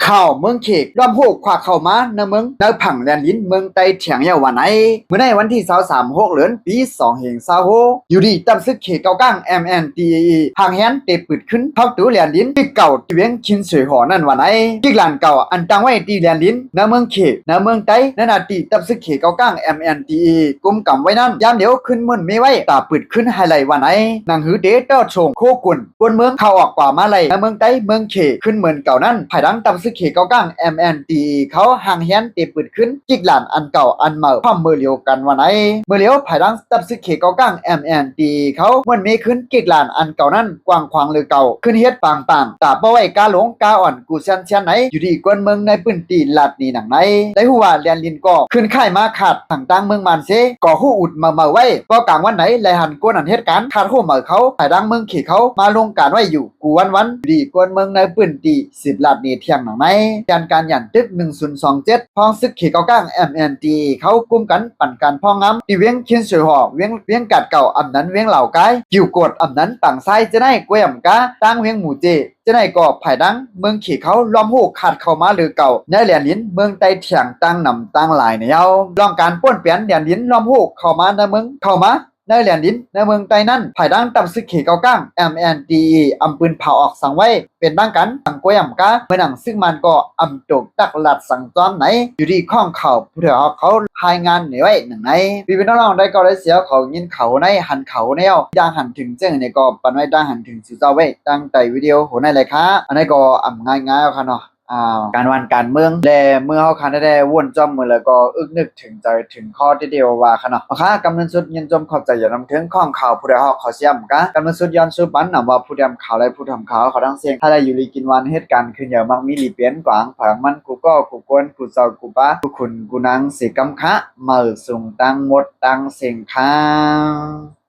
ข่าวเมืองเขกร่วมโหกขวาเข้ามาในเมืองในผังแลนลินเมืองไต้เถียงเยาวันไหนเมื่อในวันที่23 เดือนปี2526อยู่ดีตำซึกเขกเกากลาง MNTAE หางแฮนเตปิดขึ้นเข้าตู้แลนลินที่เก่าที่เวียงชินสวยหอนั่นวันไหนที่ลานเก่าอันตั้งไว้ที่แลนลินในเมืองเขกในเมืองไต้ในนาทีตำซึกเขกเกากลาง MNTAE กุมกำไว้นั่นยามเดียวขึ้นมึนไม่ไว้ตาปิดขึ้นไฮไลท์วันไหนนางหือเดเต้าชงโคกุนบนเมืองเข้าออกกว่ามาเลยในเมืองไต้เมืองเขขึ้นเหมือนเก่านั้นภายดังตำซึกเขกเกากลาง MNT เขาห่างแฮนเตปืดขึ้นจิกหลานอันเก่าอันใหม่พร้อมมือเลียวกันวันไหนมือเลียวภายดังตับซึกเขเกากลาง MNT เขามันมีขึ้นจิกหลานอันเก่านั้นกว้างขวางหรือเก่าขึ้นเฮ็ดปางตาบ่ไว้กาหลงกาอ่อนกูเซียนไหนอยู่ดีกวนเมืองในปื้นตีลาดนี่หนังไหนได้ฮู้ว่าแลนลินก็ขึ้นค่ายมาขาดต่างต่างเมืองมันเซก็ฮู้อุดมาไว้ก็กลางวันไหนแลหันกวนอันเหตุการณ์ขาดฮู้มาเขาภายดังเมืองเขเขามาลงการไว้อยู่กูวันอยู่ดีกวนเมืองในปื้นตี10ลาดนี่เที่ยงหนังไหนการหยันตึก1027พ้องซึกเขเกากลาง MNT เขากุมกันปั่นการพ้องงำที่เวียงคินสวยหอเวียงกัดเก่าอำนั้นเวียงเหล่ากายอยู่กดอำนั้นต่างไซจะได้กวยอำกาตั้งเวียงหมู่เจจะได้ก่อภายดังเมืองเขเขาล้อมหูขาดเข้ามาหรือเก่าในแหลนลิ้นเมืองไต้เถียงตั้งนำตั้งหลายเนี่ยเอาลองการป้วนเปลี่ยนแหลนลิ้นล้อมหูเข้ามาในเมืองเข้ามาในแหลนดินในเมืองไต้นั้นภายดังตำซึกเขเกากลาง MNTE อำปืนเผาออกสังไว้เป็นบ้างกันสังกวยอำกาเมื่อหนังซึ่งมันก็อำจกตักหลัดสังจอมไหนอยู่ดีข้องเข่าเพื่อเขารายงานไว้หนึ่งไหนพี่น้องได้ก็ได้เสียเขายินเขาในหันเขาแนวย่างหันถึงเจ้งในก็ปันไว้ดังหันถึงสื่อเจ้าไว้ตั้งแต่วิดีโอโหในเลยค่ะอันนี้ก็อำง่ายๆค่ะเนาะการวันการเมืองแลเมื่อเขาคันได้วนจอมมือแล้วก็อึกนึกถึงใจถึงข้อที่เดียวว่าค่ะเนาะค่ะกำนันสุดยินจมขอบใจอย่านำถึงข้องข่าวผู้ใดฮอกขอเสียมกะกำนันสุดย้อนสุปันนำว่าผู้ทำข่าวและผู้ทำข่าวเขาทั้งเสียงถ้าได้อยู่ลีกินวันเหตุการณ์ขึ้นอย่างมักมีลีเปลี่ยนกวางผังมันกูก็กูกวนกูเจ้ากูป้ากูขุนกูนางสิกำคะมือส่งตังหมดตังเสียงค้าง